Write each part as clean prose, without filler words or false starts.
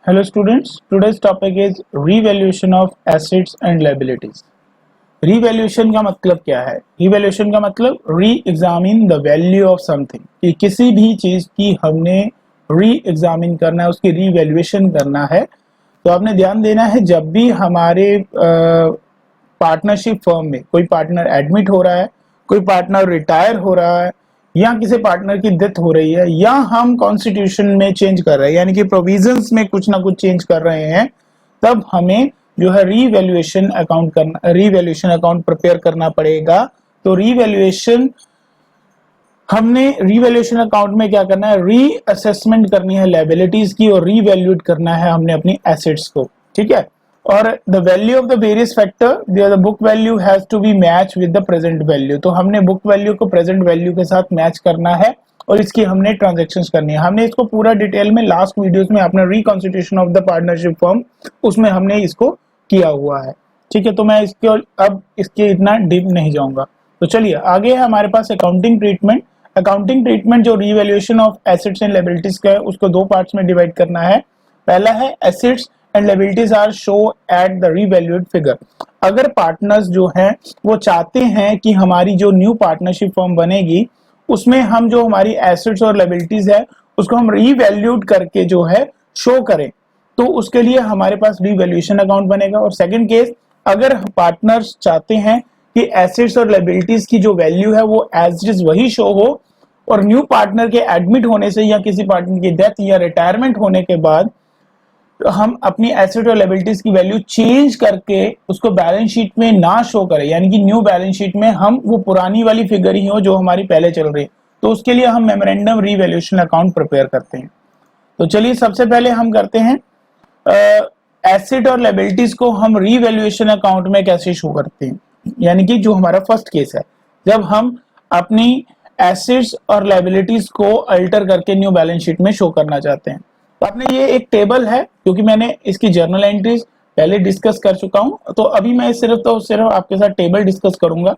Hello students, today's topic is revaluation of assets and liabilities. Revaluation का मतलब क्या है? Revaluation का मतलब re-examine the value of something, कि किसी भी चीज की हमने re-examine करना है, उसकी revaluation करना है। तो आपने ध्यान देना है जब भी हमारे पार्टनरशिप फर्म में कोई पार्टनर एडमिट हो रहा है, कोई पार्टनर रिटायर हो रहा है या किसी पार्टनर की डेथ हो रही है या हम कॉन्स्टिट्यूशन में चेंज कर रहे हैं यानी कि प्रोविजंस में कुछ ना कुछ चेंज कर रहे हैं, तब हमें जो है रीवैल्यूएशन अकाउंट प्रिपेयर करना पड़ेगा। तो हमने रीवैल्यूएशन अकाउंट में क्या करना है, रीअसेसमेंट करनी है लायबिलिटीज की और रीवैल्यूएट करना है हमने अपनी एसेट्स को। ठीक है, और the value of the various factor the book value has to be match with the present value. तो हमने बुक वैल्यू को प्रेजेंट वैल्यू के साथ मैच करना है और इसकी हमने ट्रांजैक्शंस करनी है। हमने इसको पूरा डिटेल में लास्ट वीडियोस में अपना reconstitution of the partnership firm उसमें हमने इसको किया हुआ है। ठीक है, तो मैं इसके इतना डीप नहीं जाऊंगा। तो चलिए आगे है हमारे पास अकाउंटिंग ट्रीटमेंट। अकाउंटिंग ट्रीटमेंट जो revaluation of assets and liabilities का है उसको दो पार्ट्स में डिवाइड करना है। पहला है assets and liabilities are show at the revalued figure. अगर पार्टनर्स जो हैं वो चाहते हैं कि हमारी जो न्यू पार्टनरशिप फर्म बनेगी उसमें हम जो हमारी एसेट्स और लायबिलिटीज है उसको हम रीवैल्यूड करके जो है शो करें, तो उसके लिए हमारे पास रीवैल्यूएशन अकाउंट बनेगा। और सेकंड केस, अगर पार्टनर्स चाहते हैं कि एसेट्स और लायबिलिटीज की जो वैल्यू है वो एज इट इज वही शो हो और न्यू पार्टनर के एडमिट होने से या किसी पार्टनर की डेथ या रिटायरमेंट होने के बाद हम अपनी एसेट और लायबिलिटीज की वैल्यू चेंज करके उसको बैलेंस शीट में ना शो करें, यानी कि न्यू बैलेंस शीट में हम वो पुरानी वाली फिगर ही हो जो हमारी पहले चल रही है, तो उसके लिए हम मेमोरेंडम रीवैल्यूएशन अकाउंट प्रिपेयर करते हैं। तो चलिए सबसे पहले हम करते हैं एसेट और लायबिलिटीज को हम रीवैल्यूएशन अकाउंट में कैसे शो करते हैं, यानी कि जो हमारा फर्स्ट केस है जब हम अपनी एसेट्स और लायबिलिटीज को अल्टर करके न्यू बैलेंस शीट में शो करना चाहते हैं। तो आपने ये एक टेबल है क्योंकि मैंने इसकी जर्नल एंट्रीज पहले डिस्कस कर चुका हूं, तो अभी मैं सिर्फ आपके साथ टेबल डिस्कस करूंगा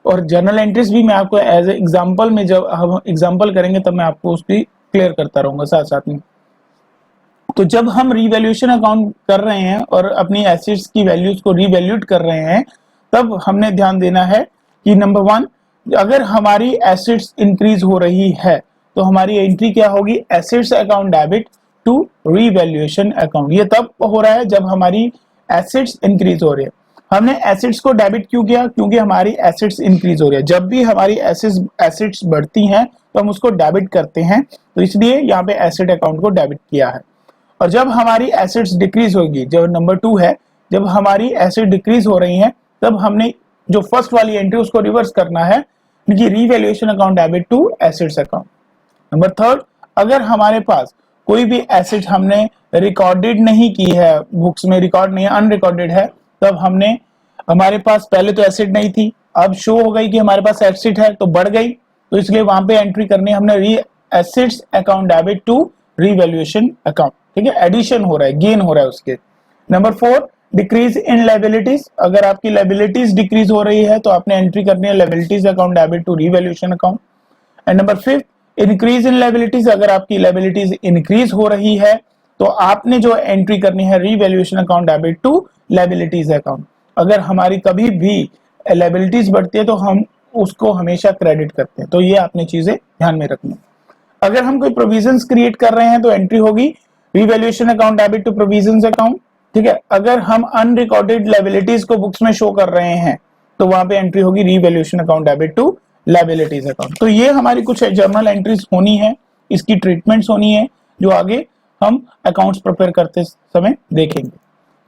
और जर्नल एंट्रीज भी मैं आपको एज ए एग्जांपल में जब हम एग्जांपल करेंगे तब मैं आपको उसकी क्लियर करता रहूंगा साथ साथ में। तो जब हम रीवैल्यूएशन अकाउंट कर रहे हैं और अपनी एसेट्स की वैल्यूज को रीवैल्यूट कर रहे हैं, तब हमने ध्यान देना है कि नंबर वन, अगर हमारी एसेट्स इंक्रीज हो रही है तो हमारी एंट्री क्या होगी, assets account debit to revaluation account. ये तब हो रहा है जब हमारी एसेट्स इंक्रीज हो रही है। हमने एसेट्स को डेबिट क्यों किया, क्योंकि हमारी एसेट्स इंक्रीज हो रही है। जब भी हमारी एसेट्स बढ़ती हैं तो हम उसको डेबिट करते हैं, तो इसलिए यहाँ पे एसेट अकाउंट को डेबिट किया है। और जब हमारी एसेट्स डिक्रीज होगी, जो नंबर टू है, जब हमारी एसेट डिक्रीज हो रही हैं तब हमने जो फर्स्ट वाली एंट्री उसको रिवर्स करना है, क्योंकि revaluation account debit to assets account. Number third, अगर हमारे पास कोई भी एसेट हमने रिकॉर्डेड नहीं की है, बुक्स में रिकॉर्ड नहीं है, अनरिकॉर्डेड है, तब हमने हमारे पास पहले तो एसेट नहीं थी, अब शो हो गई कि हमारे पास एसेट है तो बढ़ गई, तो इसलिए वहां पे एंट्री करनी है हमने assets account debit to revaluation account. ठीक है, एडिशन हो रहा है, गेन हो रहा है उसके। Number four, decrease in liabilities. अगर आपकी लायबिलिटीज डिक्रीज हो रही है तो आपने एंट्री करनी है liabilities account debit to revaluation account. And number fifth, increase in liabilities. अगर आपकी लायबिलिटीज इंक्रीज हो रही है तो आपने जो एंट्री करनी है revaluation account debit to liabilities account. अगर हमारी कभी भी लायबिलिटीज बढ़ती है तो हम उसको हमेशा क्रेडिट करते हैं, तो ये आपने चीजें ध्यान में रखनी। अगर हम कोई प्रोविजंस क्रिएट कर रहे हैं तो एंट्री होगी revaluation account debit to provisions account. ठीक है, अगर हम अनरिकॉर्डेड लायबिलिटीज को बुक्स में शो कर रहे हैं तो वहां पे एंट्री होगी revaluation account debit to liabilities account. तो ये हमारी कुछ जर्नल एंट्रीज होनी है, इसकी ट्रीटमेंट्स होनी है जो आगे हम अकाउंट्स प्रिपेयर करते समय देखेंगे।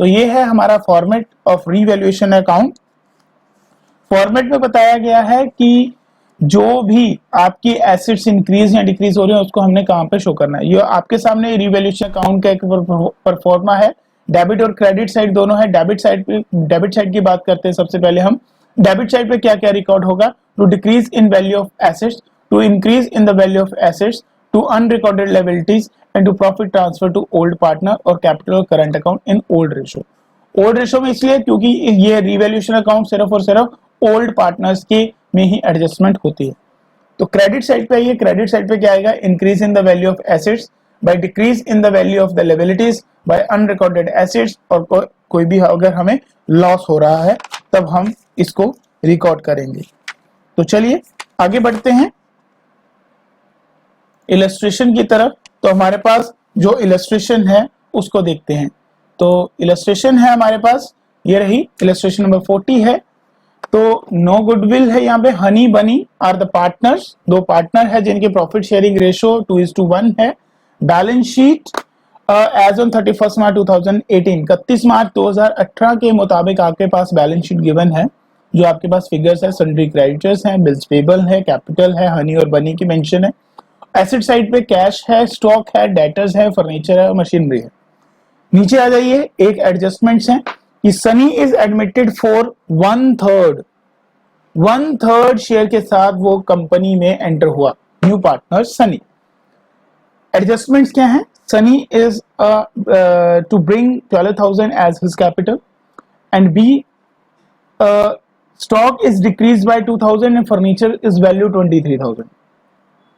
तो ये है हमारा format of revaluation account. Format में बताया गया है कि जो भी आपकी एसेट्स इंक्रीज या डिक्रीज हो रही है उसको हमने कहां पे शो करना है। ये आपके सामने रीवैल्यूएशन अकाउंट का एक परफॉर्मा है, डेबिट और क्रेडिट साइड दोनों है। डेबिट साइड की बात करते हैं। सबसे पहले हम डेबिट साइड पे क्या क्या रिकॉर्ड होगा, to decrease in value of assets, to increase in the value of assets, to unrecorded liabilities and to profit transfer to old partner और कैपिटल और current account in old ratio. Old ratio में इसलिए क्योंकि ये revaluation account सिर्फ और सिर्फ old partners के में ही एडजस्टमेंट होती है। तो क्रेडिट साइड पे आइए, क्रेडिट साइड पे क्या आएगा, increase in the value of assets by decrease in the value of the liabilities by unrecorded assets, और कोई भी अगर हमें लॉस हो रहा है तब हम इसको रिकॉर्ड करेंगे। तो चलिए आगे बढ़ते हैं इलस्ट्रेशन की तरफ। तो हमारे पास जो इलस्ट्रेशन है उसको देखते हैं। तो इलस्ट्रेशन है हमारे पास, ये रही इलस्ट्रेशन नंबर 40 है। तो नो गुडविल है, यहाँ पे हनी बनी आर द पार्टनर्स, दो पार्टनर है जिनके प्रॉफिट शेयरिंग रेशियो 2:1 है। बैलेंस शीट एज ऑन 31 मार्च 2018, 31 मार्च 2018 के मुताबिक आपके पास बैलेंस शीट गिवन है, जो आपके पास फिगर्स है, सन्ड्री क्रेडिटर्स हैं, बिल्स पेबल है, कैपिटल है, हनी और बनी की मेंशन है। एसेट साइड पे कैश है, स्टॉक है, डेटर्स है, फर्नीचर है, मशीनरी है। नीचे आ जाइए, एक एडजस्टमेंट्स हैं कि Sunny is admitted for 1/3 share के साथ वो कंपनी में एंटर हुआ, न्यू पार्टनर सनी। एडजस्टमेंट्स क्या है? Sunny is to bring 12,000 as his capital, and B stock is decreased by 2,000 and furniture is valued 23,000.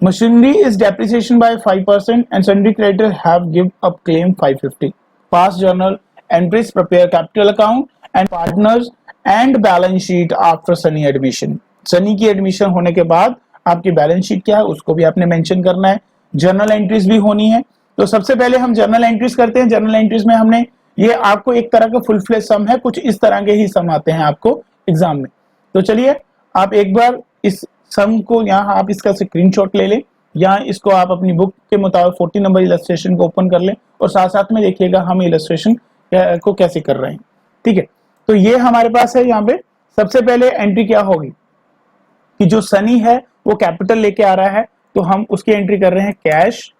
Machinery is depreciation by 5% and sundry creditors have give up claim 550. Past journal entries prepare capital account and partners and balance sheet after Sunny admission. Sunny की admission होने के बाद आपकी balance sheet क्या है उसको भी आपने मेंशन करना है, जर्नल एंट्रीज भी होनी है। तो सबसे पहले हम जर्नल एंट्रीज करते हैं। जर्नल एंट्रीज में हमने ये आपको एक तरह का फुल फ्लेज सम है, कुछ इस तरह के ही सम आते हैं आपको एग्जाम में। तो चलिए आप एक बार इस सम को यहाँ आप इसका स्क्रीनशॉट ले लें, या इसको आप अपनी बुक के मुताबिक 40 नंबर इलस्ट्रेशन को ओपन कर लें और साथ साथ में देखिएगा हम इलस्ट्रेशन को कैसे कर रहे हैं। ठीक है, तो ये हमारे पास है। यहाँ पे सबसे पहले एंट्री क्या होगी कि जो सनी है वो कैपिटल लेके आ रहा है, तो हम उसकी एंट्री कर रहे हैं cash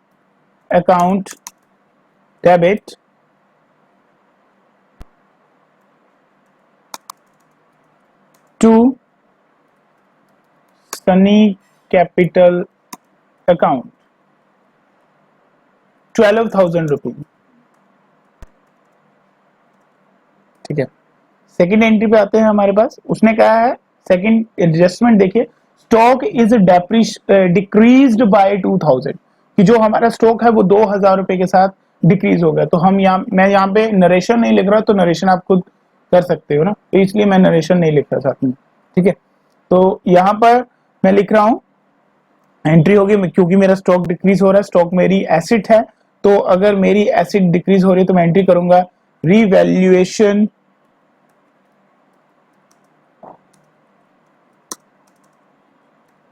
account debit to Sunny capital account 12,000 rupees. ठीक है, सेकेंड एंट्री पे आते हैं हमारे पास। उसने कहा है सेकेंड एडजस्टमेंट देखिए, स्टॉक इज डिक्रीज्ड बाय 2,000, कि जो हमारा स्टॉक है वो 2,000 रुपए के साथ डिक्रीज हो गया। तो हम मैं यहाँ पे नरेशन नहीं लिख रहा, तो नरेशन आप खुद कर सकते हो ना, तो इसलिए मैं नरेशन नहीं लिख रहा साथ में। ठीक है, तो यहाँ पर मैं लिख रहा हूं एंट्री होगी, क्योंकि मेरा स्टॉक डिक्रीज हो रहा है, स्टॉक मेरी एसेट है, तो अगर मेरी एसेट डिक्रीज हो रही है तो मैं एंट्री करूंगा revaluation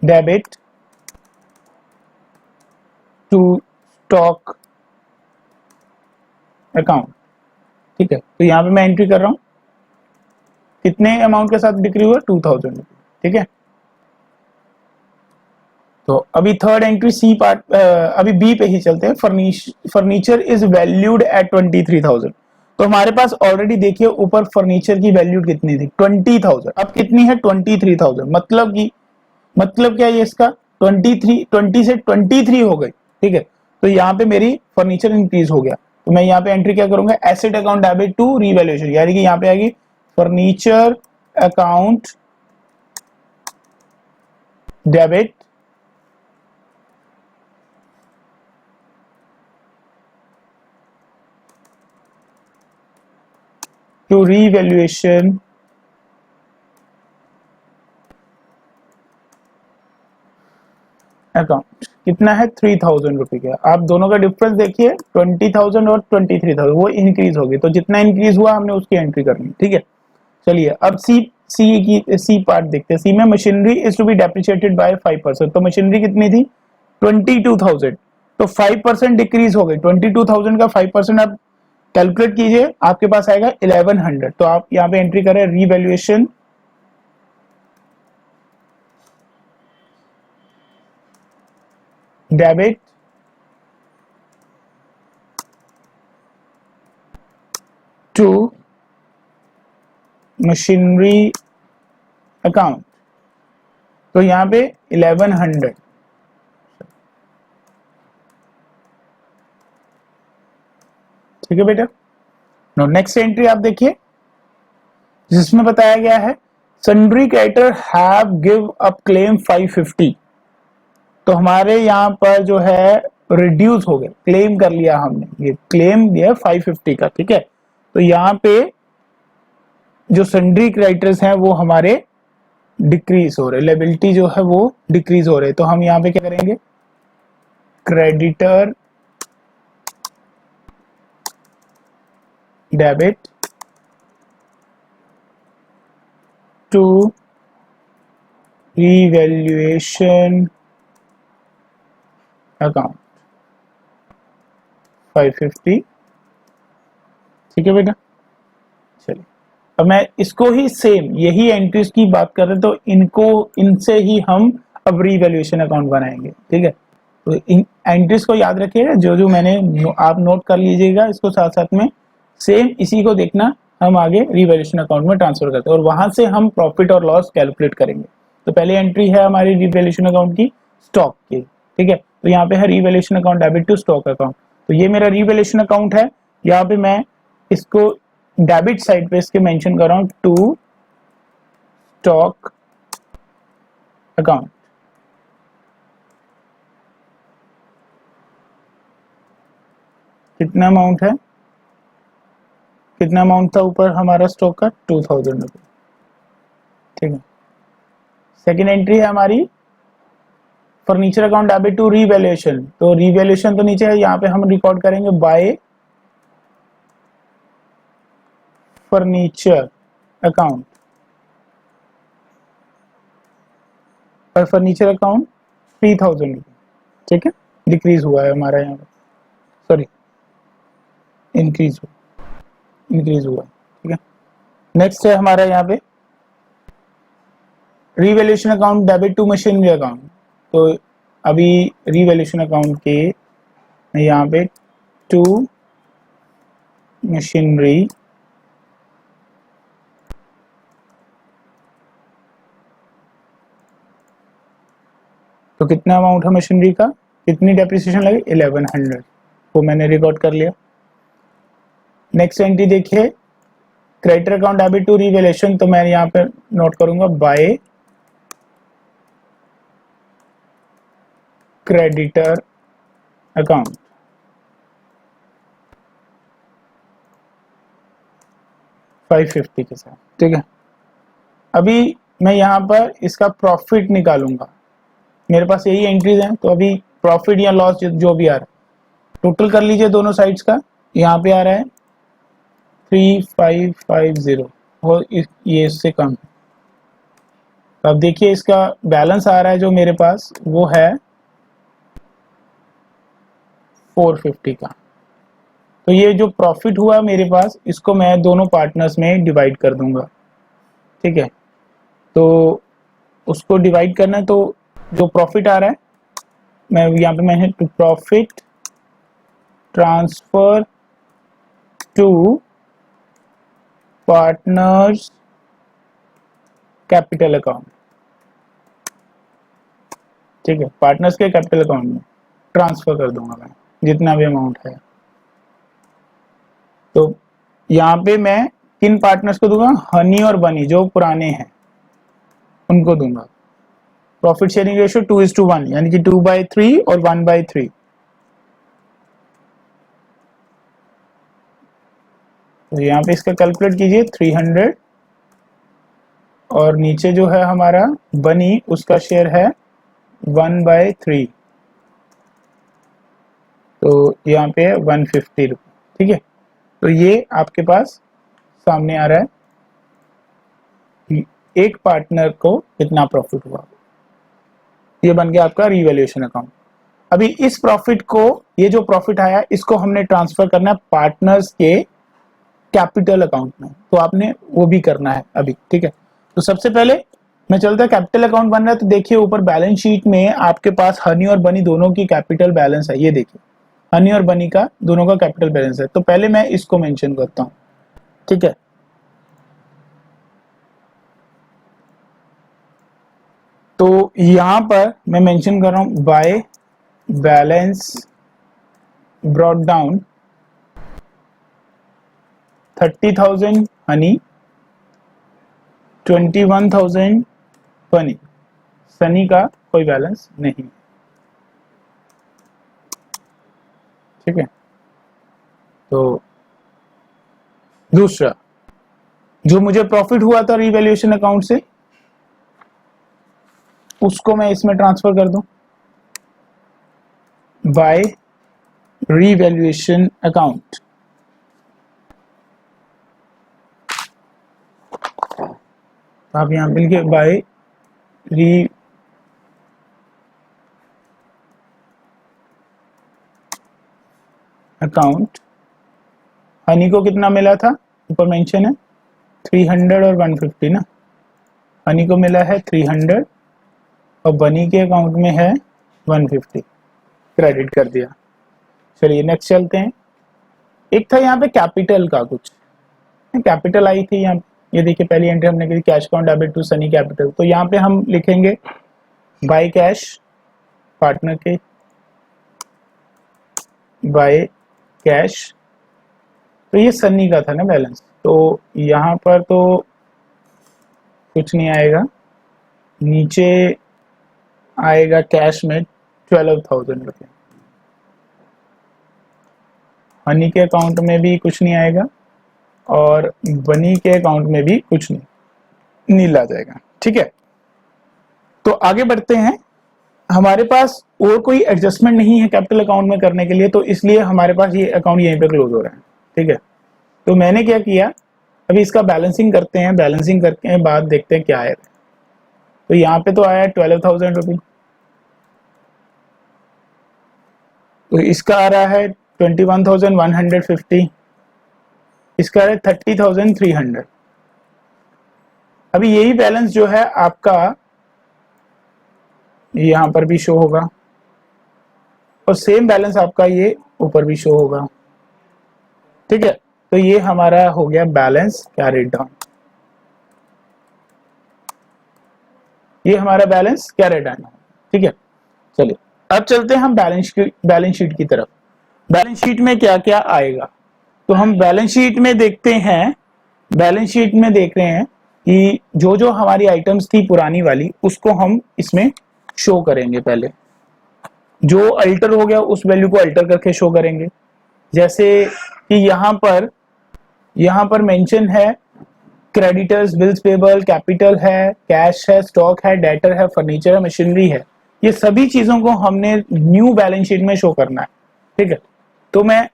debit to stock account. ठीक है, तो यहां पे मैं एंट्री कर रहा हूं कितने अमाउंट के साथ डिक्री हुआ, 2,000। ठीक है, तो अभी थर्ड एंट्री सी पार्ट, अभी बी पे ही चलते हैं। Furniture is valued at 23,000। तो हमारे पास ऑलरेडी देखिए ऊपर फर्नीचर की वैल्यू कितनी थी, 20,000, अब कितनी है 23,000। मतलब क्या है इसका, 20 से 23 हो गई। ठीक है, तो यहाँ पे मेरी फर्नीचर इंक्रीज हो गया, तो मैं यहाँ पे एंट्री क्या करूंगा, asset account debit to revaluation, यानी कि यहाँ पे आएगी furniture account debit to revaluation account. कितना है 3,000 रुपए का। आप दोनों का डिफरेंस देखिए, 20,000 और 23,000, वो इंक्रीज होगी, तो जितना इंक्रीज हुआ हमने उसकी एंट्री करनी। ठीक है, चलिए अब सी पार्ट देखते हैं। सी में machinery is to be depreciated by 5%। तो मशीनरी कितनी थी 22,000, तो 5% डिक्रीज हो गई। 22,000 का 5% आप कैलकुलेट कीजिए, आपके पास आएगा 1100। तो आप यहाँ पे एंट्री करें revaluation debit to machinery account, तो यहाँ पे 1100। ठीक है बेटा, नो नेक्स्ट एंट्री आप देखिए, जिसमें बताया गया है sundry creditor have give up claim 550। तो हमारे यहाँ पर जो है रिड्यूस हो गए, क्लेम कर लिया हमने, ये क्लेम दिया 550 का, ठीक है। तो यहाँ पे जो सन्ड्री क्रेडिटर्स हैं वो हमारे डिक्रीज हो रहे, लायबिलिटी जो है वो डिक्रीज हो रहे। तो हम यहाँ पे क्या करेंगे, creditor debit to revaluation account 550, ठीक है बेटा। चलिए अब मैं इसको ही सेम यही एंट्रीज की बात कर रहे हैं, तो इनको इनसे ही हम अब रीवैल्यूएशन अकाउंट बनाएंगे, ठीक है। तो इन एंट्रीज को याद रखिएगा, जो जो मैंने आप नोट कर लीजिएगा इसको साथ साथ में, सेम इसी को देखना हम आगे रीवैल्यूएशन अकाउंट में ट्रांसफर करते हैं और वहां से हम प्रॉफिट और लॉस कैलकुलेट करेंगे। तो पहली एंट्री है हमारी रीवैल्यूएशन अकाउंट की स्टॉक की, ठीक है। तो यहाँ पे है revaluation account debit to stock account. तो ये मेरा रीवैल्यूएशन अकाउंट है, यहाँ पे मैं इसको डेबिट साइड पे इसके मेंशन कर रहा हूँ टू स्टॉक अकाउंट। कितना अमाउंट है, कितना अमाउंट था ऊपर हमारा स्टॉक का, 2000 रुपये, ठीक है। सेकेंड एंट्री है हमारी furniture account debit to revaluation. तो रीवैल्यूएशन तो नीचे है, यहाँ पे हम रिकॉर्ड करेंगे बाय फर्नीचर अकाउंट, और फर्नीचर अकाउंट 3000 रुपये, ठीक है। डिक्रीज हुआ है हमारा यहाँ पे, सॉरी इंक्रीज हुआ, ठीक है। नेक्स्ट है हमारा यहाँ पे revaluation account debit to machinery account. तो अभी रीवैल्यूएशन अकाउंट के यहाँ पे टू मशीनरी तो कितना अमाउंट है मशीनरी का, कितनी डेप्रिसिएशन लगी 1100, वो मैंने रिकॉर्ड कर लिया। नेक्स्ट एंट्री देखिए creditor account debit to revaluation. तो मैं यहाँ पे नोट करूंगा बाय क्रेडिटर अकाउंट, $550 के साथ, ठीक है। अभी मैं यहाँ पर इसका प्रॉफिट निकालूंगा, मेरे पास यही एंट्रीज हैं। तो अभी प्रॉफिट या लॉस जो भी आ रहा है टोटल कर लीजिए दोनों साइड्स का। यहाँ पे आ रहा है 3550 और ये इससे कम है। तो अब देखिए इसका बैलेंस आ रहा है जो मेरे पास वो है 450 का। तो ये जो प्रॉफिट हुआ मेरे पास इसको मैं दोनों पार्टनर्स में डिवाइड कर दूंगा, ठीक है। तो उसको डिवाइड करना है, तो जो प्रॉफिट आ रहा है मैं यहाँ पे मैंने to profit transfer to partners capital account, ठीक है। पार्टनर्स के कैपिटल अकाउंट में ट्रांसफर कर दूंगा मैं जितना भी अमाउंट है। तो यहाँ पे मैं किन पार्टनर्स को दूंगा, हनी और बनी जो पुराने हैं उनको दूंगा। प्रॉफिट शेयरिंग रेशियो 2:1 यानी कि 2/3 और 1/3। तो यहाँ पे इसका कैलकुलेट कीजिए 300 और नीचे जो है हमारा बनी उसका शेयर है 1/3, तो यहाँ पे है 150 रुपये, ठीक है। तो ये आपके पास सामने आ रहा है कि एक पार्टनर को कितना प्रॉफिट हुआ, ये बन गया आपका रीवैल्यूएशन अकाउंट। अभी इस प्रॉफिट को, ये जो प्रॉफिट आया इसको हमने ट्रांसफर करना है पार्टनर्स के कैपिटल अकाउंट में, तो आपने वो भी करना है अभी, ठीक है। तो सबसे पहले मैं चलता कैपिटल अकाउंट बन रहा है। तो देखिए ऊपर बैलेंस शीट में आपके पास हनी और बनी दोनों की कैपिटल बैलेंस है, ये देखिए हनी और बनी का दोनों का कैपिटल बैलेंस है। तो पहले मैं इसको मेंशन करता हूं, ठीक है। तो यहां पर मैं मेंशन कर रहा हूं by balance brought down 30,000 Honey, 21,000 बनी, सनी का कोई बैलेंस नहीं। ठीक है। तो दूसरा जो मुझे प्रॉफिट हुआ था रीवैल्यूएशन अकाउंट से, उसको मैं इसमें ट्रांसफर कर दूं बाय रीवैल्यूएशन अकाउंट। आप यहां पे लिखिए बाय री अकाउंट। हनी को कितना मिला था, ऊपर मेंशन है 300 और 150 ना। हनी को मिला है 300 और बनी के अकाउंट में है 150, क्रेडिट कर दिया। चलिए नेक्स्ट चलते हैं। एक था यहाँ पे कैपिटल का, कुछ कैपिटल आई थी यहाँ, ये देखिए पहली एंट्री हमने की cash account debit to Sunny capital. तो यहाँ पे हम लिखेंगे बाय कैश, पार्टनर के बाय कैश। तो ये सनी का था ना बैलेंस, तो यहाँ पर तो कुछ नहीं आएगा, नीचे आएगा कैश में 12,000 रुपये। हनी के अकाउंट में भी कुछ नहीं आएगा और बनी के अकाउंट में भी कुछ नहीं, नील आ जाएगा। ठीक है, तो आगे बढ़ते हैं। हमारे पास और कोई एडजस्टमेंट नहीं है कैपिटल अकाउंट में करने के लिए, तो इसलिए हमारे पास ये अकाउंट यहीं पे क्लोज हो रहा है। ठीक है, तो मैंने क्या किया, अभी इसका बैलेंसिंग करते हैं, बैलेंसिंग करके बाद देखते हैं क्या आया। तो यहाँ पे तो आया 12,000 रुपये, तो इसका आ रहा है 21,150, इसका आ रहा है 30,300। अभी यही बैलेंस जो है आपका यहाँ पर भी शो होगा और सेम बैलेंस आपका ये ऊपर भी शो होगा। ठीक है, तो ये हमारा हो गया बैलेंस कैरिड डाउन, ये हमारा बैलेंस कैरिड डाउन। ठीक है, चलिए अब चलते हैं हम बैलेंस शीट की तरफ। बैलेंस शीट में क्या क्या आएगा, तो हम बैलेंस शीट में देखते हैं, बैलेंस शीट में देख रहे हैं कि जो जो हमारी आइटम्स थी पुरानी वाली, उसको हम इसमें शो करेंगे। पहले जो अल्टर हो गया उस वैल्यू को अल्टर करके शो करेंगे। जैसे कि यहाँ पर मेंशन है क्रेडिटर्स, बिल्स पेबल, कैपिटल है, कैश है, स्टॉक है, डेटर है, फर्नीचर है, मशीनरी है। ये सभी चीजों को हमने न्यू बैलेंस शीट में शो करना है। ठीक है, तो मैं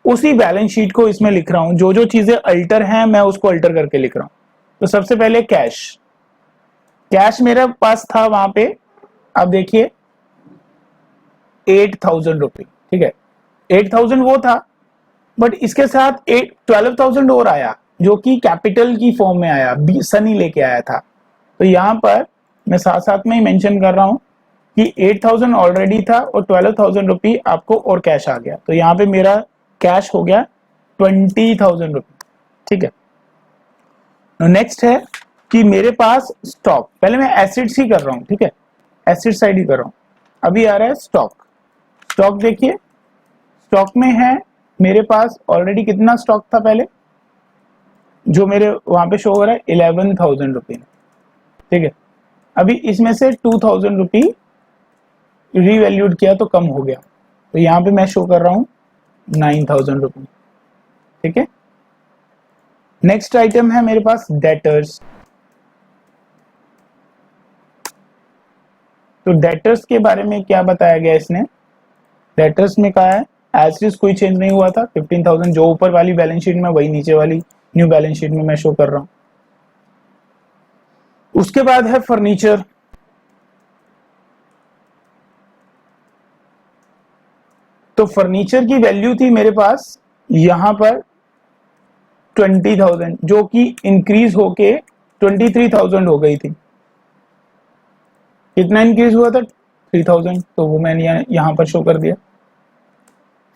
उसी बैलेंस शीट को इसमें लिख रहा हूं, जो जो चीजें अल्टर हैं मैं उसको अल्टर करके लिख रहा हूं। तो सबसे पहले कैश, कैश मेरे पास था वहां पे, अब देखिए 8,000 रुपये। ठीक है, 8,000 वो था, बट इसके साथ 12,000 और आया जो कि कैपिटल की फॉर्म में आया, सनी लेके आया था। तो यहाँ पर मैं साथ साथ में ही मेंशन कर रहा हूं कि 8,000 ऑलरेडी था और 12,000 रुपये आपको और कैश आ गया। तो यहाँ पे मेरा कैश हो गया 20,000 रुपये। ठीक है, नेक्स्ट है कि मेरे पास स्टॉक, पहले मैं एसिड्स ही कर रहा हूँ। ठीक है, एसिड साइड ही कर रहा हूँ। अभी आ रहा है स्टॉक। स्टॉक देखिए, स्टॉक में है मेरे पास ऑलरेडी कितना स्टॉक था पहले, जो मेरे वहां पे शो हो रहा है 11,000 रुपये। ठीक है, अभी इसमें से 2,000 रुपये रीवैल्यूड किया तो कम हो गया, तो यहाँ पे मैं शो कर रहा हूँ 9,000 रुपये। ठीक है, नेक्स्ट आइटम है मेरे पास डेटर्स। तो डेटर्स के बारे में क्या बताया गया इसने, डेटर्स में कहा है एज इज कोई चेंज नहीं हुआ था, 15,000 जो ऊपर वाली बैलेंस शीट में वही नीचे वाली न्यू बैलेंस शीट में मैं शो कर रहा हूं। उसके बाद है फर्नीचर। तो फर्नीचर की वैल्यू थी मेरे पास यहां पर 20,000, जो कि इंक्रीज होके 23,000 हो गई थी। कितना इंक्रीज हुआ था, 3,000, तो वो मैंने यहां पर शो कर दिया।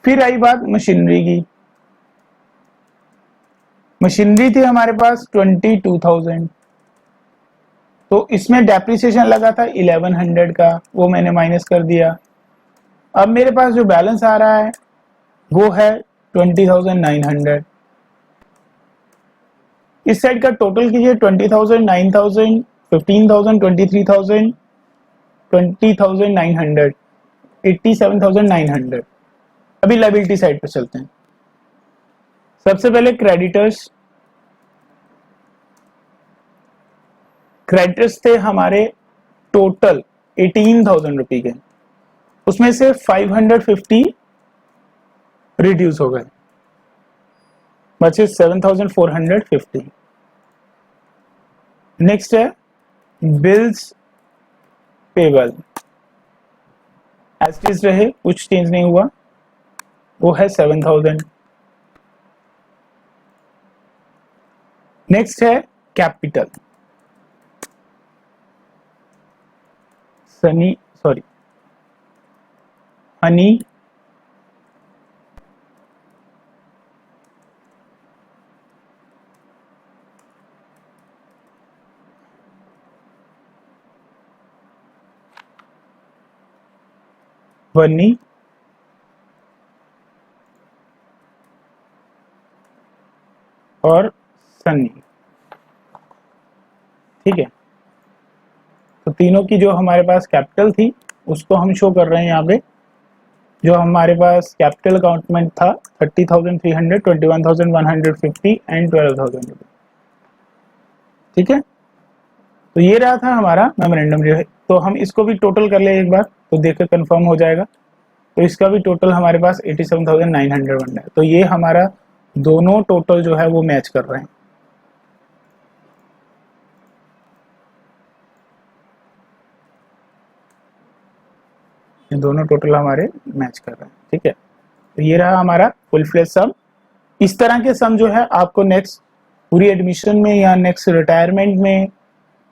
फिर आई बात मशीनरी की। मशीनरी थी हमारे पास 22,000, तो इसमें डेप्रिसिएशन लगा था 1100 का, वो मैंने माइनस कर दिया। अब मेरे पास जो बैलेंस आ रहा है वो है 20,900। इस साइड का टोटल कीजिए 20,000, 9,000, 15,000, 23,000, 20,900, 87,900। अभी लायबिलिटी साइड पे चलते हैं। सबसे पहले क्रेडिटर्स। क्रेडिटर्स थे हमारे टोटल 18,000 रुपये के, उसमें से 550 रिड्यूस हो गए, बचे 7,450। नेक्स्ट है बिल्स पेबल, एज इज रहे, कुछ चेंज नहीं हुआ, वो है 7,000। नेक्स्ट है कैपिटल, हनी बनी और सनी, ठीक है। तो तीनों की जो हमारे पास कैपिटल थी उसको हम शो कर रहे हैं यहाँ पे। जो हमारे पास कैपिटल अकाउंट में था 30,300, 21,150 एंड 12,000 रुपये, ठीक है। तो ये रहा था हमारा मेमोरेंडम जो है। तो हम इसको भी टोटल कर ले एक बार, तो देखकर कंफर्म हो जाएगा। तो इसका भी टोटल हमारे पास 87,900 बन रहा है। तो ये हमारा दोनों टोटल जो है वो मैच कर रहे हैं। ये दोनों टोटल हमारे मैच कर रहे हैं, ठीक है। तो ये रहा हमारा फुल फ्लेज सम। इस तरह के सम जो है आपको नेक्स्ट पूरी एडमिशन में या नेक्स्ट रिटायरमेंट में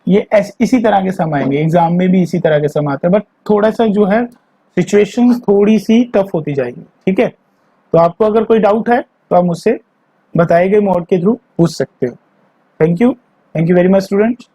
ये इसी तरह के सम आएंगे। एग्जाम में भी इसी तरह के सम आते हैं, बट थोड़ा सा जो है सिचुएशन थोड़ी सी टफ होती जाएगी, ठीक है। तो आपको अगर कोई डाउट है तो आप मुझसे बताए गए मोड के थ्रू पूछ सकते हो। Thank you very much students.